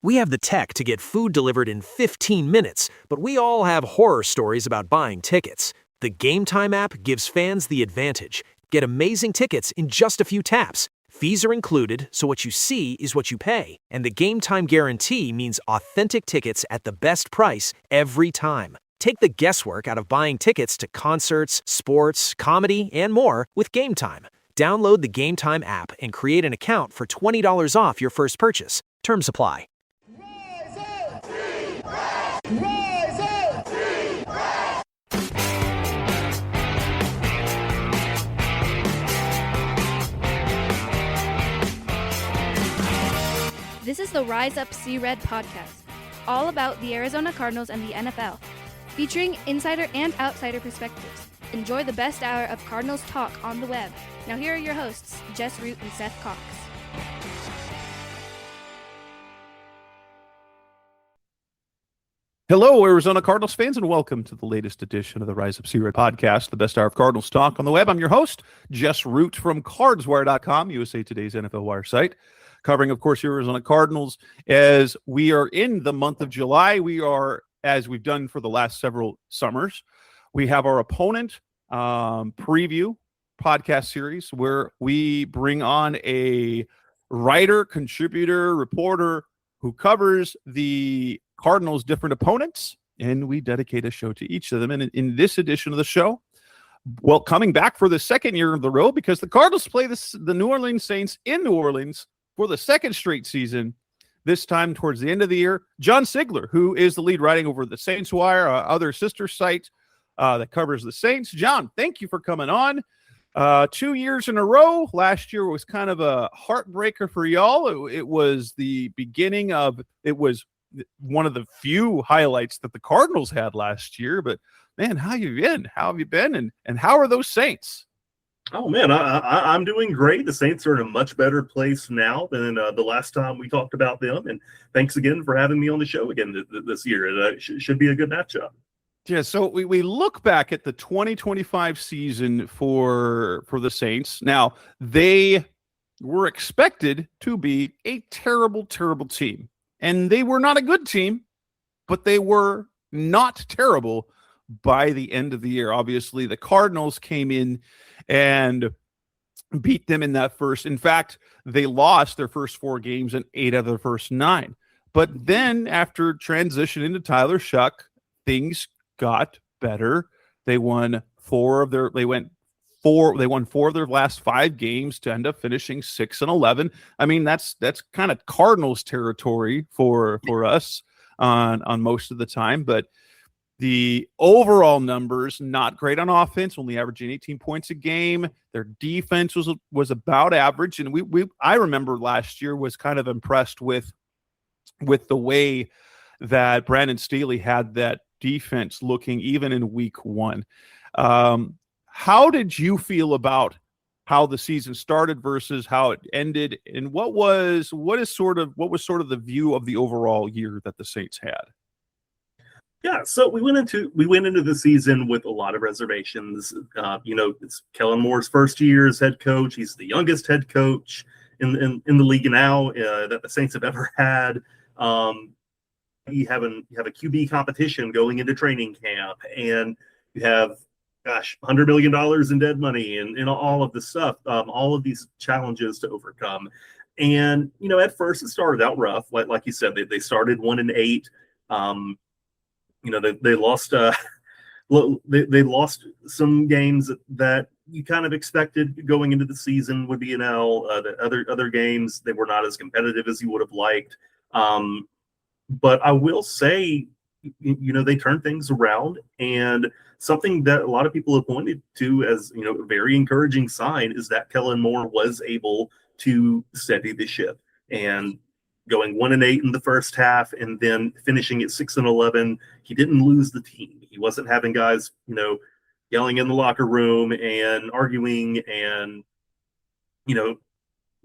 We have the tech to get food delivered in 15 minutes, but we all have horror stories about buying tickets. The Game Time app gives fans the advantage. Get amazing tickets in just a few taps. Fees are included, so what you see is what you pay. And the Game Time guarantee means authentic tickets at the best price every time. Take the guesswork out of buying tickets to concerts, sports, comedy, and more with Game Time. Download the Game Time app and create an account for $20 off your first purchase. Terms apply. Rise up! Team Rise! Rise up! Team Rise! This is the Rise Up See Red podcast, all about the Arizona Cardinals and the NFL, featuring insider and outsider perspectives. Enjoy the best hour of Cardinals talk on the web. Now here are your hosts, Jess Root and Seth Cox. Hello, Arizona Cardinals fans, and welcome to the latest edition of the Rise Up See Red podcast, the best hour of Cardinals talk on the web. I'm your host, Jess Root from CardsWire.com, USA Today's NFL Wire site, covering, of course, your Arizona Cardinals. As we are in the month of July, we are, as we've done for the last several summers, we have our opponent preview podcast series where we bring on a writer, contributor, reporter who covers the Cardinals' different opponents, and we dedicate a show to each of them. And in this edition of the show, well, coming back for the second year in the row, because the Cardinals play the New Orleans Saints in New Orleans for the second straight season, this time towards the end of the year, John Sigler, who is the lead writing over the Saints Wire, other sister site that covers the Saints. John, thank you for coming on. 2 years in a row. Last year was kind of a heartbreaker for y'all. It was the beginning of, it was one of the few highlights that the Cardinals had last year. But man, how you been? How have you been? And how are those Saints? Oh man, I'm doing great. The Saints are in a much better place now than the last time we talked about them. And thanks again for having me on the show again this year. It should be a good matchup. Yeah, so we look back at the 2025 season for the Saints. Now, they were expected to be a terrible, terrible team. And they were not a good team, but they were not terrible by the end of the year. Obviously, the Cardinals came in and beat them in that first. In fact, they lost their first 4 games and 8 out of their first 9. But then after transition into Tyler Shuck, things got better. They won 4 of their last 5 games to end up finishing 6-11. I mean, that's kind of Cardinals territory for us on most of the time, but the overall numbers not great on offense, only averaging 18 points a game. Their defense was about average, and I remember last year was kind of impressed with the way that Brandon Staley had that defense looking even in week 1. How did you feel about how the season started versus how it ended, and what was sort of the view of the overall year that the Saints had? Yeah, so we went into the season with a lot of reservations. It's Kellen Moore's first year as head coach. He's the youngest head coach in the league now that the Saints have ever had. You have a QB competition going into training camp, and you have $100 million in dead money and all of this stuff, all of these challenges to overcome. And, at first it started out rough. Like you said, they started 1-8. They lost, they lost some games that you kind of expected going into the season would be an L. The other games, they were not as competitive as you would have liked. But I will say, they turned things around, and something that a lot of people have pointed to as, a very encouraging sign is that Kellen Moore was able to steady the ship, and going 1-8 in the first half and then finishing at 6-11, he didn't lose the team. He wasn't having guys, yelling in the locker room and arguing and,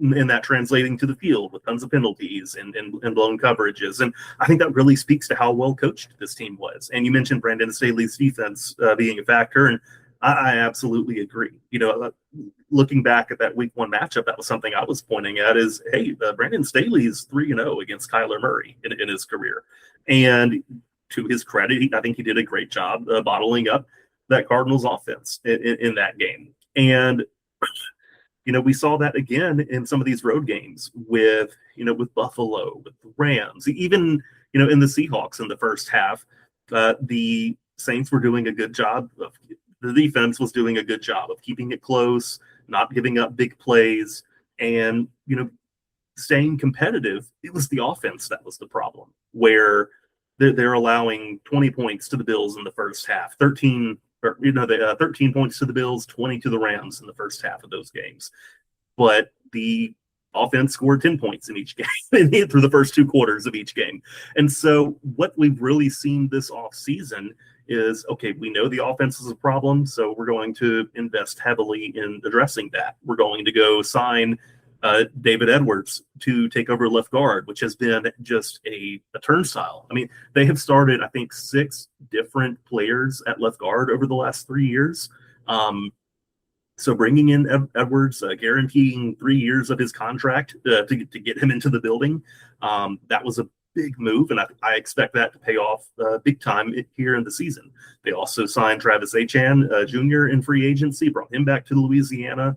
and that translating to the field with tons of penalties and blown coverages. And I think that really speaks to how well coached this team was. And you mentioned Brandon Staley's defense being a factor. And I absolutely agree. Looking back at that week 1 matchup, that was something I was pointing at is, hey, Brandon Staley is 3-0 against Kyler Murray in his career. And to his credit, I think he did a great job bottling up that Cardinals offense in that game. And we saw that again in some of these road games with Buffalo, with the Rams, even, in the Seahawks in the first half. The Saints were doing a good job of, the defense was doing a good job of keeping it close, not giving up big plays, and, staying competitive. It was the offense that was the problem, where they're allowing 20 points to the Bills in the first half, 13 points to the Bills, 20 to the Rams in the first half of those games. But the offense scored 10 points in each game through the first 2 quarters of each game. And so what we've really seen this offseason is, okay, we know the offense is a problem, so we're going to invest heavily in addressing that. We're going to go sign David Edwards to take over left guard, which has been just a turnstile. I mean, they have started, I think, 6 different players at left guard over the last 3 years. So bringing in Edwards, guaranteeing 3 years of his contract to get him into the building, that was a big move, and I expect that to pay off big time here in the season. They also signed Travis Etienne Jr. in free agency, brought him back to Louisiana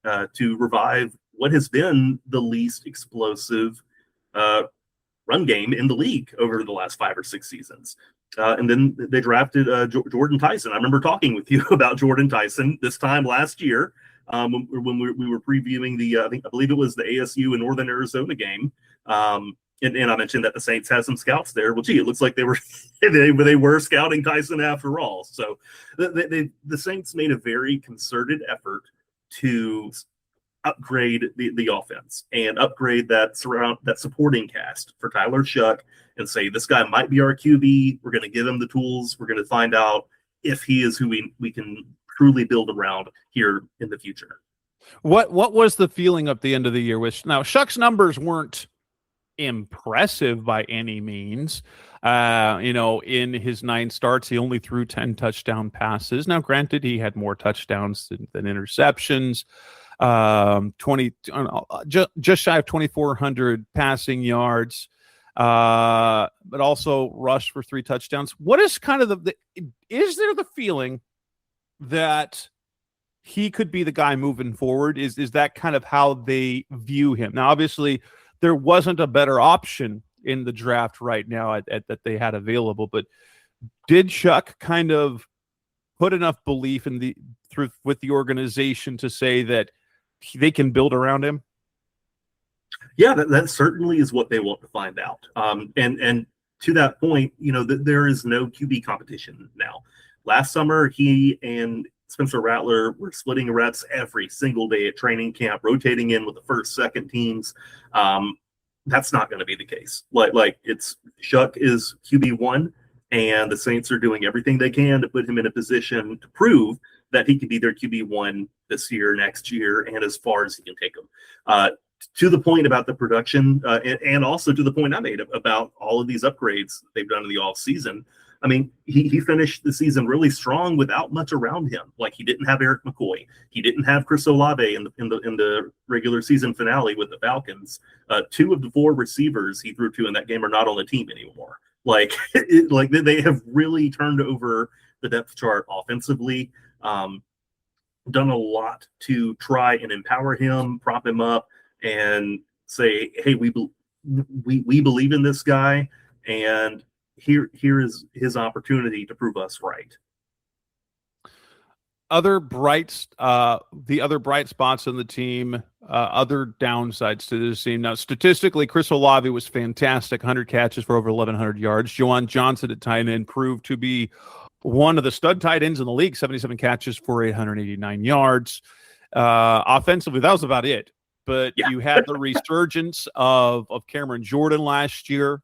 to revive what has been the least explosive run game in the league over the last 5 or 6 seasons. And then they drafted Jordan Tyson. I remember talking with you about Jordan Tyson this time last year when we were previewing I believe it was the ASU and Northern Arizona game. And I mentioned that the Saints had some scouts there. Well, gee, it looks like they were they were scouting Tyson after all. So the Saints made a very concerted effort to upgrade the offense and upgrade that supporting cast for Tyler Shuck and say, this guy might be our QB. We're going to give him the tools. We're going to find out if he is who we can truly build around here in the future. What was the feeling at the end of the year? Now, Shuck's numbers weren't impressive by any means. In his 9 starts, he only threw 10 touchdown passes. Now, granted, he had more touchdowns than interceptions. 20 just shy of 2,400 passing yards, but also rushed for 3 touchdowns. What is kind of is there the feeling that he could be the guy moving forward? Is that kind of how they view him? Now, obviously, there wasn't a better option in the draft right now that they had available, but did Shuck kind of put enough belief in with the organization to say that they can build around him? Yeah, that certainly is what they want to find out. And to that point, there is no QB competition now. Last summer, he and Spencer Rattler were splitting reps every single day at training camp, rotating in with the first, second teams. That's not going to be the case. Like it's Shuck is QB1, and the Saints are doing everything they can to put him in a position to prove that he could be their QB1 this year, next year, and as far as he can take them. To the point about the production, and also to the point I made about all of these upgrades they've done in the offseason. I mean, he finished the season really strong without much around him. Like, he didn't have Eric McCoy. He didn't have Chris Olave in the regular season finale with the Falcons. 2 of the 4 receivers he threw to in that game are not on the team anymore. Like, they have really turned over the depth chart offensively. Done a lot to try and empower him, prop him up, and say, hey, we believe in this guy, and here is his opportunity to prove us right. The other bright spots on the team, other downsides to this team. Now, statistically, Chris Olave was fantastic, 100 catches for over 1,100 yards. Juwan Johnson at tight end proved to be one of the stud tight ends in the league, 77 catches for 889 yards. Offensively, that was about it. But you had the resurgence of Cameron Jordan last year,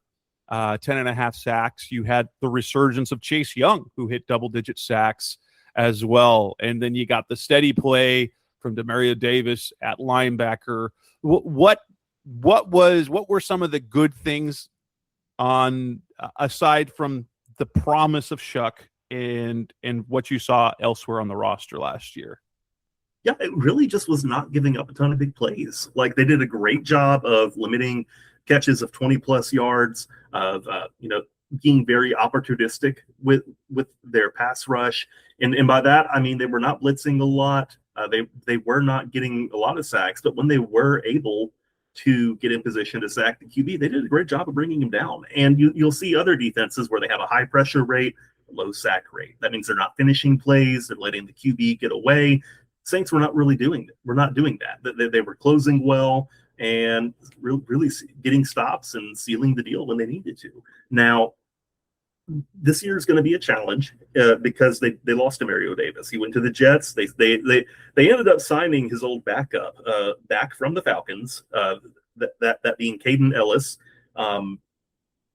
10.5 sacks. You had the resurgence of Chase Young, who hit double-digit sacks as well. And then you got the steady play from Demario Davis at linebacker. What were some of the good things aside from the promise of Shuck and what you saw elsewhere on the roster last year? Yeah, it really just was not giving up a ton of big plays. Like, they did a great job of limiting catches of 20 plus yards, of being very opportunistic with their pass rush, and by that I mean they were not blitzing a lot. They were not getting a lot of sacks, but when they were able to get in position to sack the QB, they did a great job of bringing him down. And you'll see other defenses where they have a high pressure rate, low sack rate. That means they're not finishing plays, they're letting the QB get away. Saints were not really doing that. We're not doing that. They were closing well and really getting stops and sealing the deal when they needed to. Now, this year is going to be a challenge because they lost Mario Davis. He went to the Jets. They ended up signing his old backup back from the Falcons. That being Caden Ellis.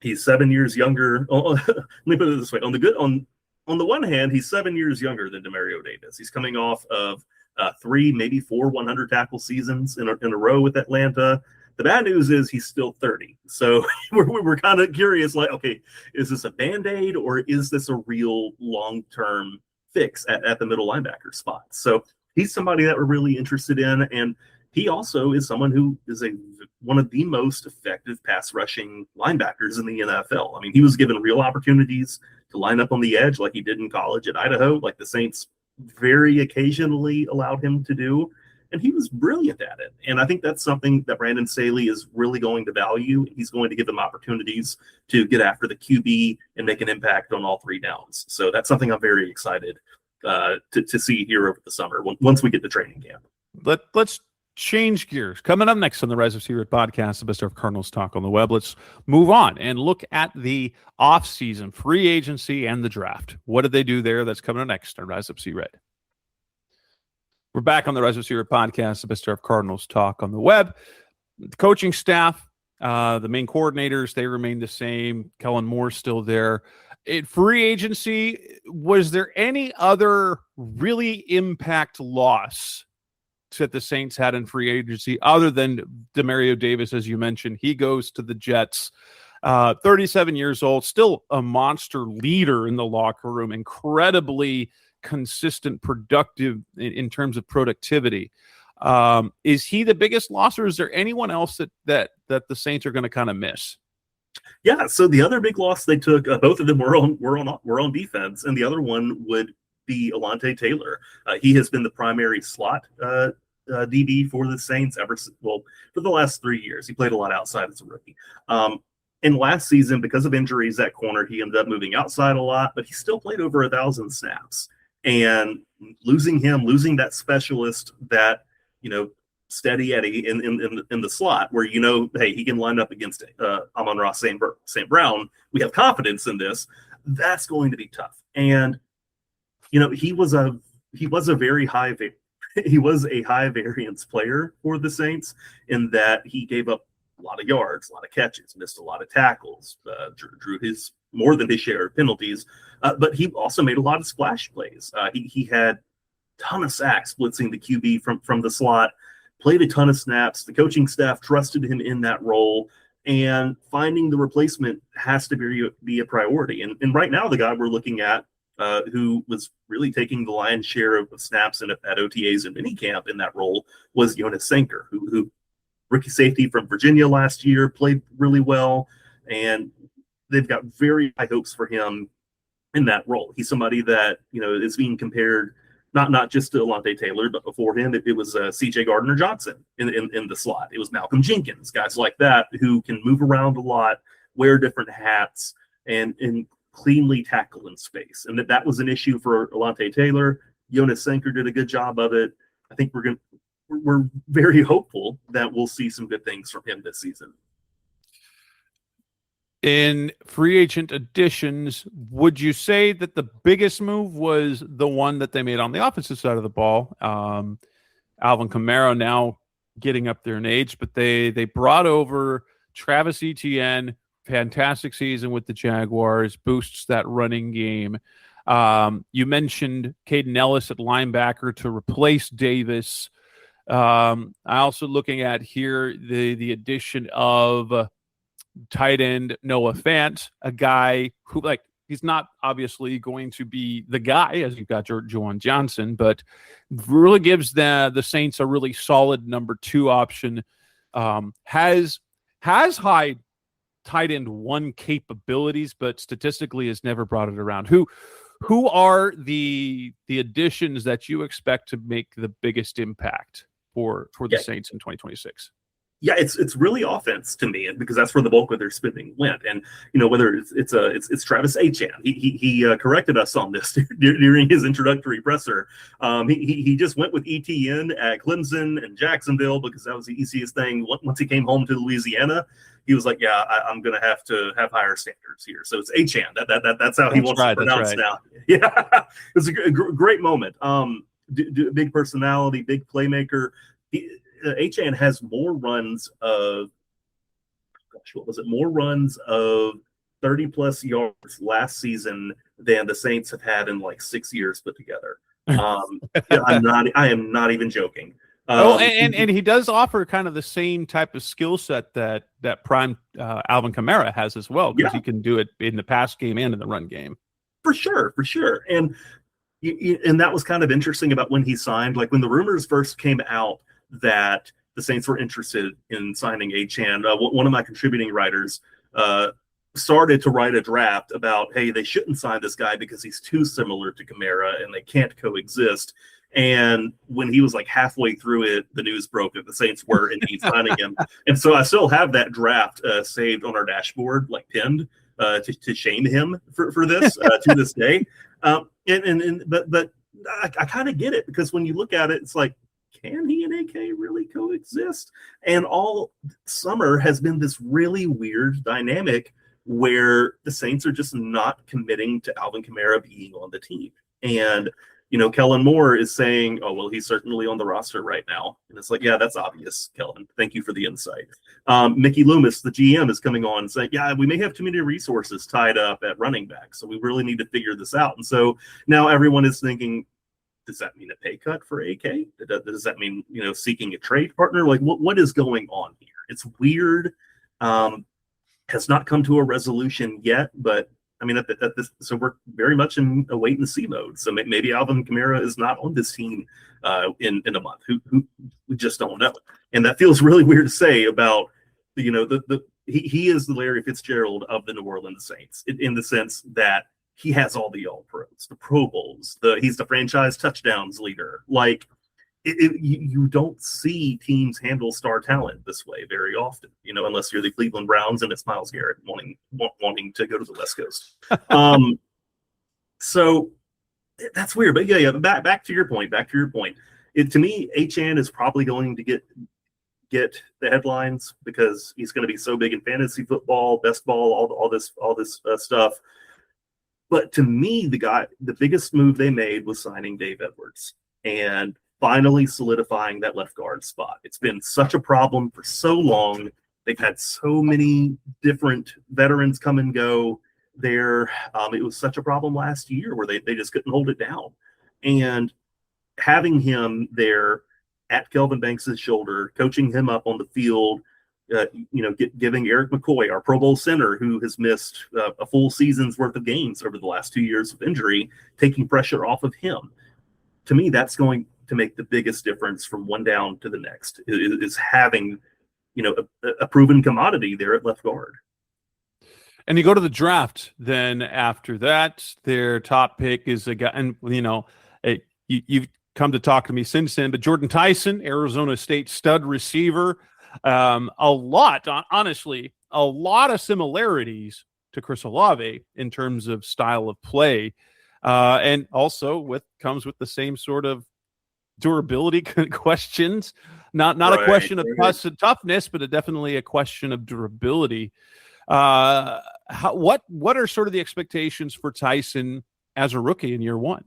He's 7 years younger. Let me put it this way: on the one hand, he's 7 years younger than Demario Davis. He's coming off of 3, maybe 4 100 tackle seasons in a row with Atlanta. The bad news is he's still 30. So we're kind of curious, like, okay, is this a Band-Aid or is this a real long-term fix at the middle linebacker spot? So he's somebody that we're really interested in. And he also is someone who is one of the most effective pass rushing linebackers in the NFL. I mean, he was given real opportunities to line up on the edge like he did in college at Idaho, like the Saints very occasionally allowed him to do. And he was brilliant at it. And I think that's something that Brandon Staley is really going to value. He's going to give them opportunities to get after the QB and make an impact on all 3 downs. So that's something I'm very excited to see here over the summer once we get to training camp. Let's change gears. Coming up next on the Rise of C-Red podcast, the best of Cardinals talk on the web. Let's move on and look at the offseason, free agency, and the draft. What did they do there? That's coming up next on Rise of C-Red. We're back on the Rise of C-Red podcast, the best of Cardinals talk on the web. The coaching staff, the main coordinators, they remain the same. Kellen Moore's still there. Free agency, was there any other really impact loss that the Saints had in free agency other than Demario Davis, as you mentioned? He goes to the Jets. 37 years old, still a monster leader in the locker room, incredibly consistent, productive in terms of productivity. Is he the biggest loss, or is there anyone else that the Saints are going to kind of miss? Yeah, so the other big loss they took, both of them were on defense, and the other one would be Alontae Taylor. He has been the primary slot DB for the Saints for the last 3 years. He played a lot outside as a rookie. And last season, because of injuries at corner, he ended up moving outside a lot, but he still played over 1,000 snaps. And losing that specialist that, steady Eddie in the slot where, hey, he can line up against Amon-Ra St. Brown. We have confidence in this. That's going to be tough. And, he was a high variance player for the Saints in that he gave up a lot of yards, a lot of catches, missed a lot of tackles, drew his more than his share of penalties, but he also made a lot of splash plays. He had a ton of sacks blitzing the QB from the slot, played a ton of snaps. The coaching staff trusted him in that role, and finding the replacement has to be a priority. And right now, the guy we're looking at, who was really taking the lion's share of snaps at OTAs and minicamp in that role, was Jonas Sanker, who rookie safety from Virginia last year, played really well, and they've got very high hopes for him in that role. He's somebody that, is being compared not just to Alontae Taylor, but before him, it was C.J. Gardner-Johnson in the slot. It was Malcolm Jenkins, guys like that who can move around a lot, wear different hats, and cleanly tackle in space. And that was an issue for Alontae Taylor. Jonas Sanker did a good job of it. I think we're very hopeful that we'll see some good things from him this season. In free agent additions, would you say that the biggest move was the one that they made on the offensive side of the ball? Alvin Kamara now getting up there in age, but they brought over Travis Etienne, fantastic season with the Jaguars, boosts that running game. You mentioned Caden Ellis at linebacker to replace Davis. I also looking at here the addition of tight end Noah Fant, a guy who He's not obviously going to be the guy, as you've got Juwan Johnson, but really gives the Saints a really solid number 2 option. Has high tight end 1 capabilities, but statistically has never brought it around. Who are the additions that you expect to make the biggest impact for the Saints in 2026? Yeah, it's really offense to me, because that's where the bulk of their spending went. And whether it's Travis Achan, he corrected us on this during his introductory presser. He just went with ETN at Clemson and Jacksonville because that was the easiest thing. Once he came home to Louisiana, he was like, "Yeah, I'm going to have higher standards here." So it's Achan. That's how he wants to pronounce now. Yeah, it was a great moment. Big personality, big playmaker. Achan has more runs of, more runs of 30+ yards last season than the Saints have had in like 6 years put together. I am not even joking. And he does offer kind of the same type of skill set that prime Alvin Kamara has as well, because he can do it in the pass game and in the run game. For sure. And that was kind of interesting about when he signed. Like when the rumors first came out that the Saints were interested in signing Achan, one of my contributing writers started to write a draft about, hey, they shouldn't sign this guy because he's too similar to Kamara and they can't coexist. And when he was like halfway through it, the news broke that the Saints were indeed signing him. And so I still have that draft saved on our dashboard, like pinned, to shame him for this to this day. But I kind of get it, because when you look at it, it's like, can he and AK really coexist? And all summer has been this really weird dynamic where the Saints are just not committing to Alvin Kamara being on the team. And, Kellen Moore is saying, oh, well, he's certainly on the roster right now. And it's like, yeah, that's obvious, Kellen. Thank you for the insight. Mickey Loomis, the GM, is coming on saying, yeah, we may have too many resources tied up at running back, so we really need to figure this out. And so now everyone is thinking, does that mean a pay cut for AK? Does that mean, seeking a trade partner? Like, what is going on here? It's weird. Has not come to a resolution yet, but I mean, at this, so we're very much in a wait and see mode. So maybe Alvin Kamara is not on this team in a month. Who we just don't know, and that feels really weird to say about he is the Larry Fitzgerald of the New Orleans Saints in the sense that he has all the All-Pros, the Pro Bowls, he's the franchise touchdowns leader. Like, you don't see teams handle star talent this way very often, unless you're the Cleveland Browns and it's Myles Garrett wanting to go to the West Coast. So that's weird. But yeah. Back to your point. To me, Achan is probably going to get the headlines because he's going to be so big in fantasy football, best ball, all this stuff. But to me, the biggest move they made was signing Dave Edwards and finally solidifying that left guard spot. It's been such a problem for so long. They've had so many different veterans come and go there. It was such a problem last year where they just couldn't hold it down. And having him there at Kelvin Banks' shoulder, coaching him up on the field, giving Eric McCoy, our Pro Bowl center, who has missed a full season's worth of games over the last 2 years of injury, taking pressure off of him. To me, that's going to make the biggest difference from one down to the next, is having, a proven commodity there at left guard. And you go to the draft, then after that, their top pick is a guy, and you've come to talk to me since then, but Jordan Tyson, Arizona State stud receiver, a lot of similarities to Chris Olave in terms of style of play, and also comes with the same sort of durability questions. Not a question of toughness, but definitely a question of durability. What are sort of the expectations for Tyson as a rookie in year one?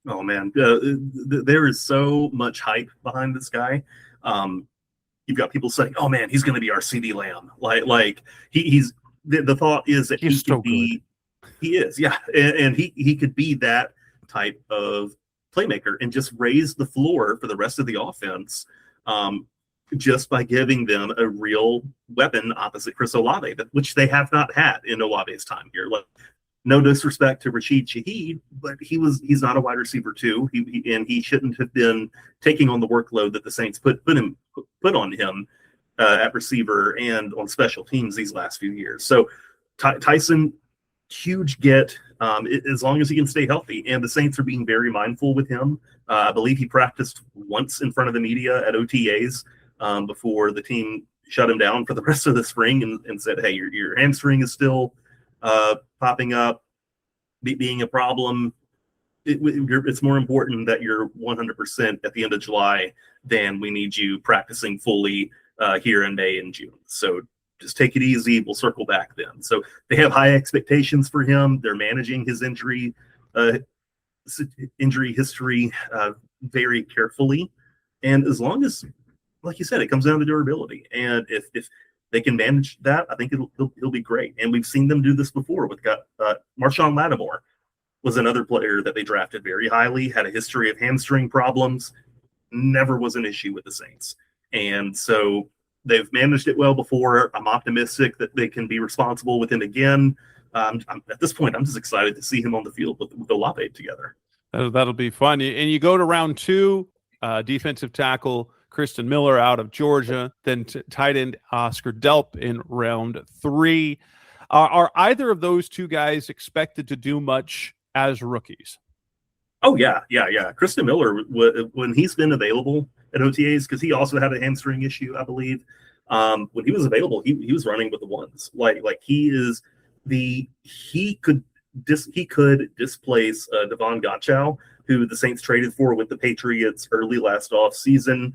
Oh man, there is so much hype behind this guy. You've got people saying, "Oh man, he's going to be our CD Lamb." Like he's the thought is that he could be. He is, yeah, and he could be that type of playmaker and just raise the floor for the rest of the offense, just by giving them a real weapon opposite Chris Olave, which they have not had in Olave's time here. Like, no disrespect to Rashid Shaheed, but he's not a wide receiver too. He shouldn't have been taking on the workload that the Saints put on him at receiver and on special teams these last few years. So Tyson, huge get as long as he can stay healthy. And the Saints are being very mindful with him. I believe he practiced once in front of the media at OTAs before the team shut him down for the rest of the spring and said, hey, your hamstring is still popping up, being a problem. It's more important that you're 100% at the end of July than we need you practicing fully here in May and June. So just take it easy. We'll circle back then. So they have high expectations for him. They're managing his injury history very carefully. And as long as, like you said, it comes down to durability. And if they can manage that, I think he'll be great. And we've seen them do this before. With Marshawn Lattimore was another player that they drafted very highly, had a history of hamstring problems, never was an issue with the Saints. And so they've managed it well before. I'm optimistic that they can be responsible with him again. At this point, I'm just excited to see him on the field with Olave together. That'll be fun. And you go to round 2, defensive tackle Kristen Miller out of Georgia, then tight end Oscar Delp in round 3. Are either of those two guys expected to do much as rookies? Oh, yeah. Kristen Miller, when he's been available at OTAs, because he also had a hamstring issue, I believe. When he was available, he was running with the ones. Like he could displace Devon Gottschall, who the Saints traded for with the Patriots early last offseason.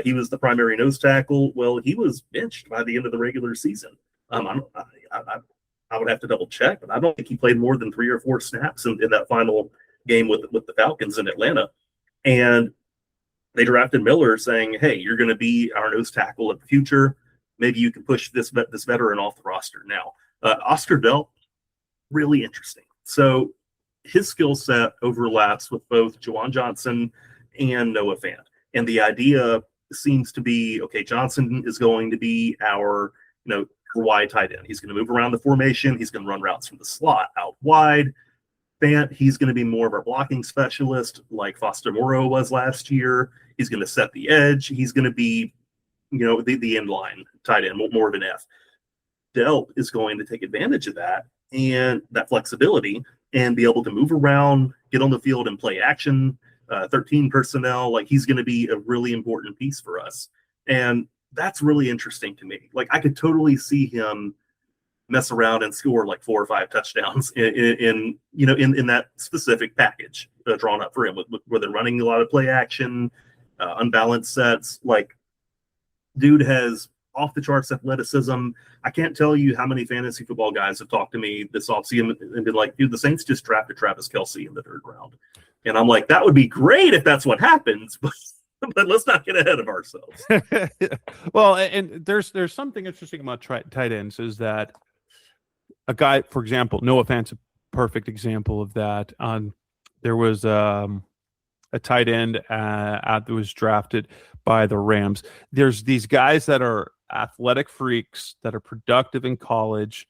He was the primary nose tackle. Well, he was benched by the end of the regular season. I would have to double check, but I don't think he played more than 3 or 4 snaps in that final game with the Falcons in Atlanta. And they drafted Miller saying, hey, you're going to be our nose tackle in the future. Maybe you can push this veteran off the roster. Now, Oscar Delp, really interesting. So his skill set overlaps with both Juwan Johnson and Noah Fant. And the idea seems to be, okay, Johnson is going to be our, wide tight end. He's going to move around the formation. He's going to run routes from the slot out wide. Fant, he's going to be more of our blocking specialist like Foster Moreau was last year. He's going to set the edge. He's going to be, the end line tight end, more of an F. Delp is going to take advantage of that and that flexibility and be able to move around, get on the field and play action, 13 personnel. Like, he's going to be a really important piece for us. And that's really interesting to me. Like, I could totally see him mess around and score like 4 or 5 touchdowns in that specific package drawn up for him, where they're running a lot of play action, unbalanced sets. Like, dude has off the charts athleticism. I can't tell you how many fantasy football guys have talked to me this offseason and been like, dude, the Saints just drafted Travis Kelce in the 3rd round. And I'm like, that would be great if that's what happens, but let's not get ahead of ourselves. Well, and there's something interesting about tight ends is that a guy, for example, Noah Fant's a perfect example of that. There was a tight end that was drafted by the Rams. There's these guys that are athletic freaks that are productive in college,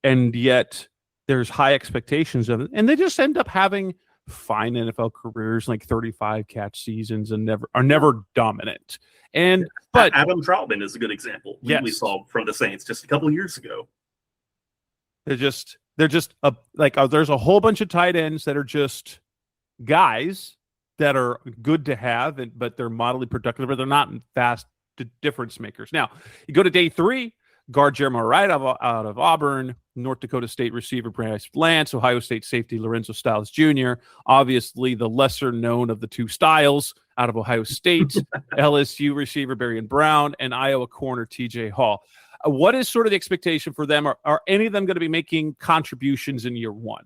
and yet there's high expectations of it, and they just end up having fine NFL careers, like 35 catch seasons, and never dominant. And but Adam Troutman is a good example. Yes. We saw from the Saints just a couple of years ago. They're just there's a whole bunch of tight ends that are just guys that are good to have, but they're moderately productive, but they're not fast difference makers. Now, you go to day 3, guard Jeremiah Wright out of Auburn, North Dakota State receiver Bryce Lance, Ohio State safety Lorenzo Styles Jr., obviously the lesser known of the 2 Styles out of Ohio State, LSU receiver Barian Brown, and Iowa corner TJ Hall. What is sort of the expectation for them? Are any of them going to be making contributions in year 1?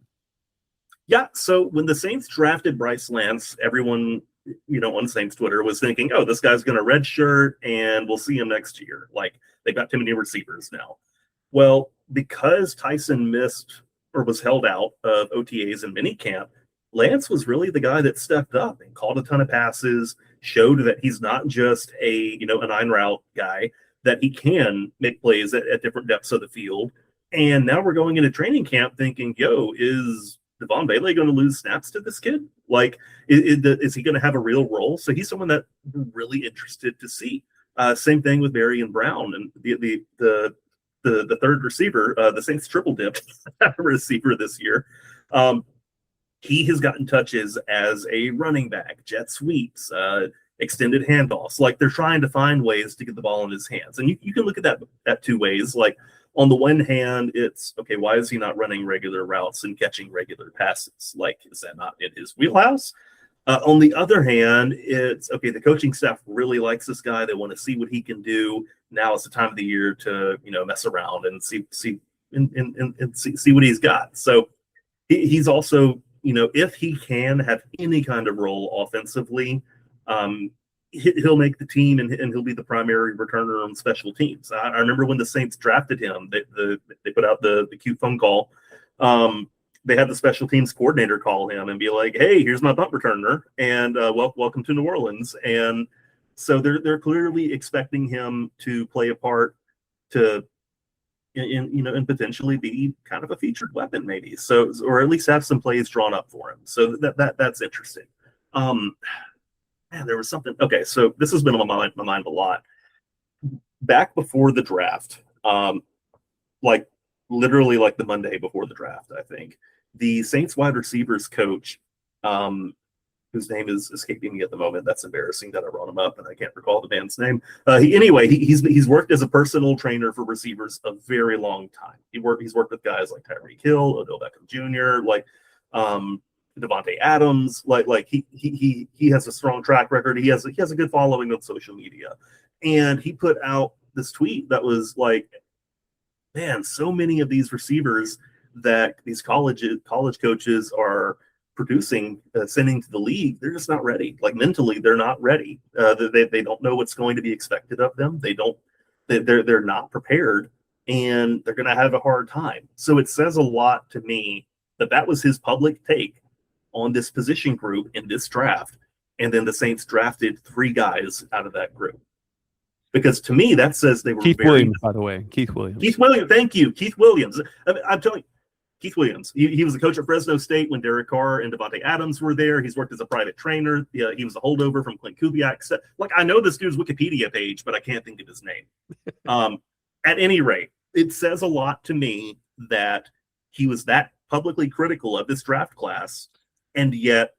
Yeah, so when the Saints drafted Bryce Lance, everyone, on Saints Twitter was thinking, oh, this guy's going to redshirt and we'll see him next year. Like, they've got too many receivers now. Well, because Tyson missed or was held out of OTAs and minicamp, Lance was really the guy that stepped up and called a ton of passes, showed that he's not just a 9 route guy, that he can make plays at different depths of the field. And now we're going into training camp thinking, yo, is Devon Bailey going to lose snaps to this kid? Like, is he going to have a real role? So he's someone that we're really interested to see. Same thing with Barry and Brown and the third receiver, the Saints triple dip receiver this year. He has gotten touches as a running back, jet sweeps, extended handoffs. Like, they're trying to find ways to get the ball in his hands. And you can look at that two ways. Like, on the one hand, it's, okay, why is he not running regular routes and catching regular passes? Like, is that not in his wheelhouse? On the other hand, it's, okay, the coaching staff really likes this guy. They want to see what he can do. Now is the time of the year to, mess around and see what he's got. So he's also, if he can have any kind of role offensively, he'll make the team and he'll be the primary returner on special teams. I remember when the Saints drafted him, they put out the cute phone call. They had the special teams coordinator call him and be like, "Hey, here's my punt returner, and welcome to New Orleans." And so they're clearly expecting him to play a part and potentially be kind of a featured weapon, maybe. So, or at least have some plays drawn up for him. So that's interesting. Man, there was something. Okay, so this has been on my mind a lot. Back before the draft, literally like the Monday before the draft, I think, the Saints wide receivers coach, whose name is escaping me at the moment. That's embarrassing that I brought him up and I can't recall the man's name. He's worked as a personal trainer for receivers a very long time. He's worked with guys like Tyreek Hill, Odell Beckham Jr., Devontae Adams. He has a strong track record. He has a good following on social media, and he put out this tweet that was like, man, so many of these receivers that these college coaches are producing, sending to the league, they're just not ready. Like, mentally, they're not ready. They don't know what's going to be expected of them. They're not prepared, and they're going to have a hard time. So it says a lot to me that was his public take on this position group in this draft. And then the Saints drafted 3 guys out of that group. Because to me, that says they were Williams, by the way. Keith Williams. Thank you. Keith Williams. I'm telling you, Keith Williams. He was a coach at Fresno State when Derek Carr and Devontae Adams were there. He's worked as a private trainer. He was a holdover from Clint Kubiak. Like, I know this dude's Wikipedia page, but I can't think of his name. At any rate, it says a lot to me that he was that publicly critical of this draft class, and yet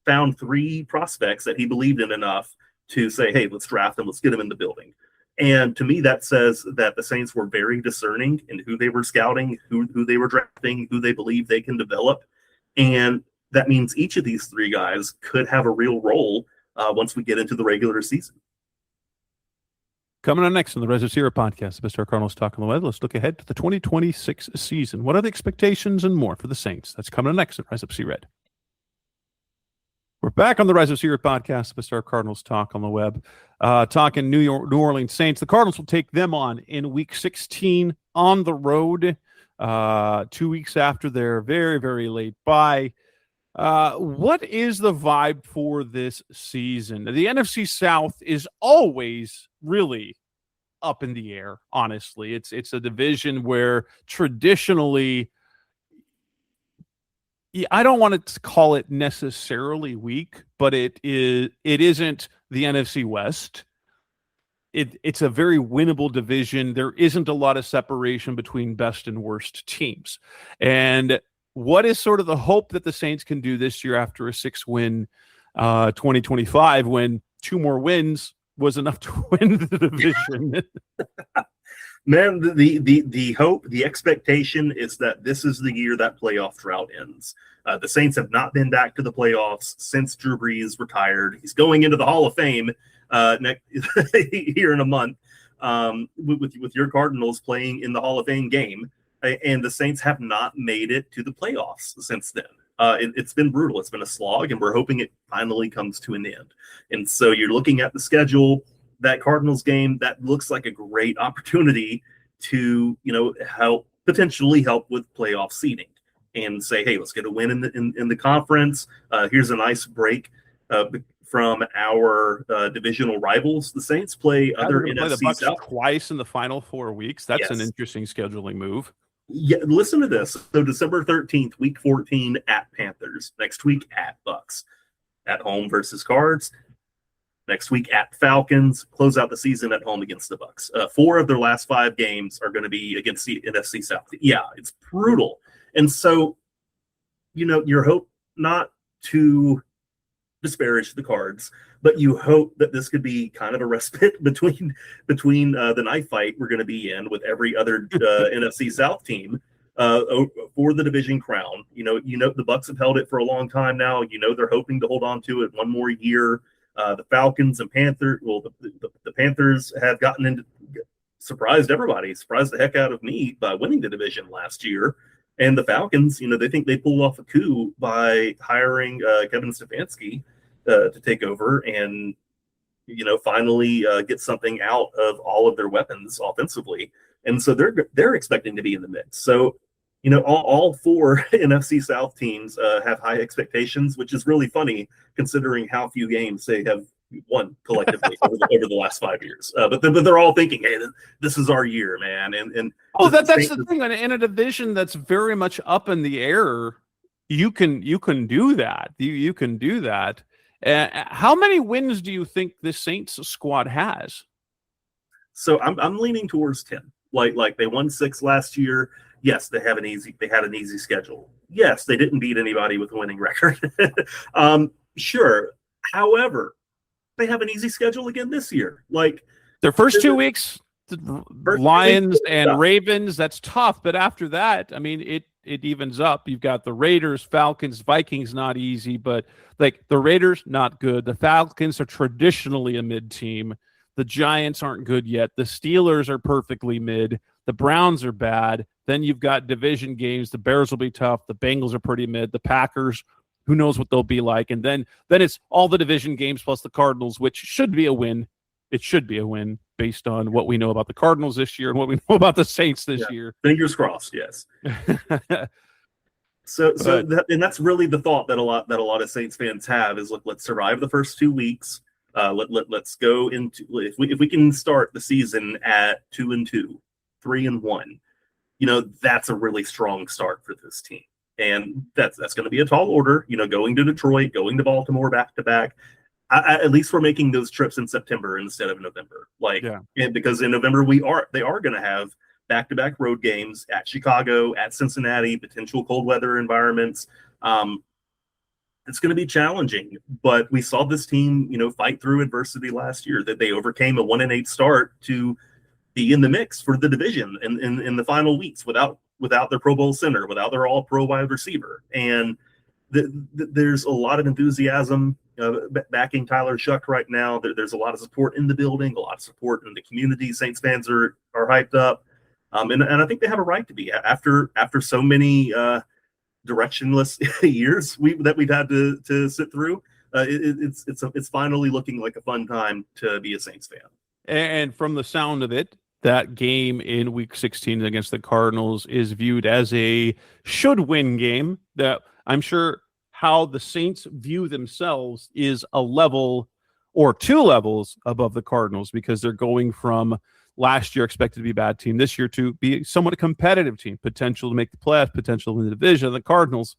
found 3 prospects that he believed in enough to say, hey, let's draft them, let's get them in the building. And to me, that says that the Saints were very discerning in who they were scouting, who they were drafting, who they believe they can develop. And that means each of these 3 guys could have a real role once we get into the regular season. Coming on next on the Rise Up Sierra podcast, the Best Our Cardinals Talk on the Web. Let's look ahead to the 2026 season. What are the expectations and more for the Saints? That's coming on next on Rise Up Sea Red. We're back on the Rise Up Sierra podcast, the Best Our Cardinals Talk on the Web. Talking New Orleans Saints. The Cardinals will take them on in Week 16 on the road, 2 weeks after their very, very late bye. What is the vibe for this season? The NFC South is always really up in the air, honestly. It's a division where traditionally, I don't want to call it necessarily weak, but it isn't the NFC West. It's a very winnable division. There isn't a lot of separation between best and worst teams. And what is sort of the hope that the Saints can do this year after a 6-win 2025 when 2 more wins was enough to win the division? Man, the hope, the expectation is that this is the year that playoff drought ends. The Saints have not been back to the playoffs since Drew Brees retired. He's going into the Hall of Fame here in a month with your Cardinals playing in the Hall of Fame game. And the Saints have not made it to the playoffs since then. It's been brutal. It's been a slog, and we're hoping it finally comes to an end. And so you're looking at the schedule. That Cardinals game, that looks like a great opportunity to, potentially help with playoff seeding and say, hey, let's get a win in the conference. Here's a nice break from our divisional rivals. The Saints play Yeah, other they're gonna play the NFC Bucks South. twice in the final 4 weeks. That's an Yes. interesting scheduling move. Yeah, listen to this. So December 13th, week 14 at Panthers. Next week at Bucks. At home versus Cards. Next week at Falcons. Close out the season at home against the Bucks. 4 of their last 5 games are going to be against the NFC South. Yeah, it's brutal. And so, your hope not to disparage the Cards, but you hope that this could be kind of a respite between the knife fight we're going to be in with every other NFC South team for the division crown. The Bucks have held it for a long time now. They're hoping to hold on to it one more year. The Falcons and Panthers. Well, the Panthers have surprised everybody, surprised the heck out of me by winning the division last year. And the Falcons, they think they pulled off a coup by hiring Kevin Stefanski to take over and, finally get something out of all of their weapons offensively. And so they're expecting to be in the mix. So, all 4 NFC South teams have high expectations, which is really funny considering how few games they have won collectively over the last 5 years. But they're all thinking, hey, this is our year, man. And that's the thing. In a division that's very much up in the air, you can do that. You can do that. How many wins do you think the Saints squad has? So I'm leaning towards 10. Like they won 6 last year. Yes, they had an easy schedule. Yes, they didn't beat anybody with a winning record. Sure. However, they have an easy schedule again this year. Like their first 2 weeks, the Lions and Ravens, that's tough. But after that, I mean, it evens up. You've got the Raiders, Falcons, Vikings, not easy, but like the Raiders, not good. The Falcons are traditionally a mid team. The Giants aren't good yet. The Steelers are perfectly mid. The Browns are bad. Then you've got division games. The Bears will be tough. The Bengals are pretty mid. The Packers, who knows what they'll be like. And then it's all the division games plus the Cardinals, which should be a win. It should be a win based on what we know about the Cardinals this year and what we know about the Saints this year. Fingers crossed, yes. And that's really the thought that a lot of Saints fans have is, look, let's survive the first 2 weeks. Let's go into, if we can start the season at 2-2, 3-1, that's a really strong start for this team. And that's going to be a tall order, going to Detroit, going to Baltimore back to back. At least we're making those trips in September instead of November. And because in November they are going to have back-to-back road games at Chicago, at Cincinnati, potential cold weather environments. It's going to be challenging, but we saw this team, fight through adversity last year. That they overcame a 1-8 start to be in the mix for the division in the final weeks without their Pro Bowl center, without their All-Pro wide receiver, and there's a lot of enthusiasm backing Tyler Shuck right now. There's a lot of support in the building, a lot of support in the community. Saints fans are hyped up, and I think they have a right to be after so many directionless years that we've had to sit through. It's finally looking like a fun time to be a Saints fan. And from the sound of it, that game in Week 16 against the Cardinals is viewed as a should-win game. That I'm sure how the Saints view themselves is a level or 2 levels above the Cardinals, because they're going from last year expected to be a bad team this year to be somewhat a competitive team, potential to make the playoffs, potential to win the division. The Cardinals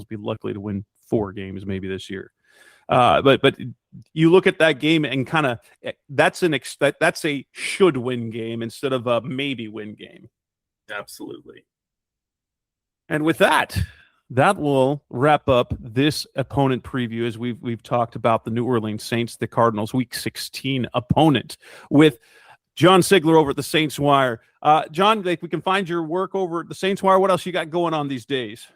be likely to win 4 games maybe this year. But you look at that game and kind of that's a should win game instead of a maybe win game. Absolutely. And with that will wrap up this opponent preview, as we've talked about the New Orleans Saints, the Cardinals Week 16 opponent, with John Sigler over at the Saints Wire. John, we can find your work over at the Saints Wire. What else you got going on these days?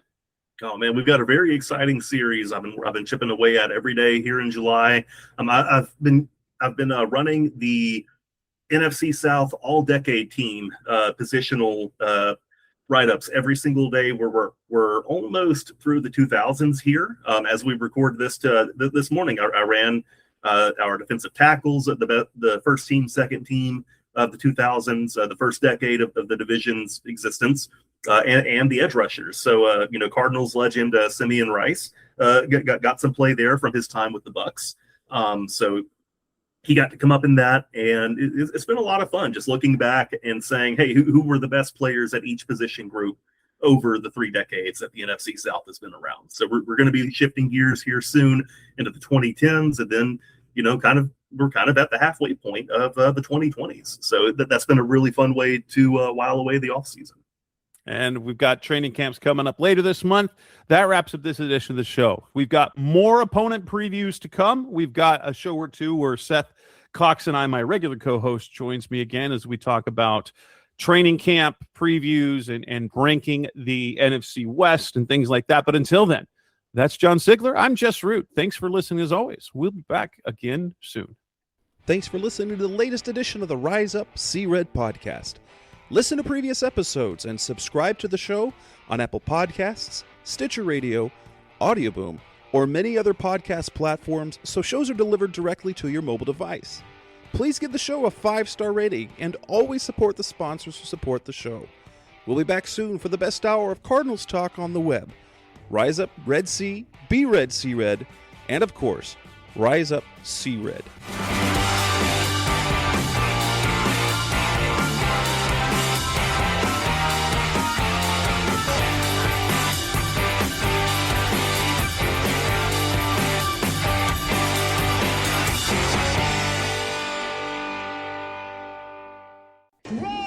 Oh man, we've got a very exciting series. I've been chipping away at every day here in July. I've been running the NFC South All-Decade Team positional write-ups every single day. We're almost through the 2000s here. As we record this morning, I ran our defensive tackles, the first team, second team of the 2000s, the first decade of the division's existence. And the edge rushers. So, Cardinals legend Simeon Rice got some play there from his time with the Bucks. So he got to come up in that, and it's been a lot of fun just looking back and saying, hey, who were the best players at each position group over the 3 decades that the NFC South has been around. So we're going to be shifting gears here soon into the 2010s, and then, we're kind of at the halfway point of the 2020s. So that's been a really fun way to while away the offseason. And we've got training camps coming up later this month. That wraps up this edition of the show. We've got more opponent previews to come. We've got a show or two where Seth Cox and I, my regular co-host, joins me again as we talk about training camp previews and ranking the NFC West and things like that. But until then, that's John Sigler. I'm Jess Root. Thanks for listening as always. We'll be back again soon. Thanks for listening to the latest edition of the Rise Up See Red podcast. Listen to previous episodes and subscribe to the show on Apple Podcasts, Stitcher Radio, Audioboom, or many other podcast platforms so shows are delivered directly to your mobile device. Please give the show a 5-star rating and always support the sponsors who support the show. We'll be back soon for the best hour of Cardinals talk on the web. Rise up, Red Sea, be Red, See Red, and of course, Rise Up, See Red. Rise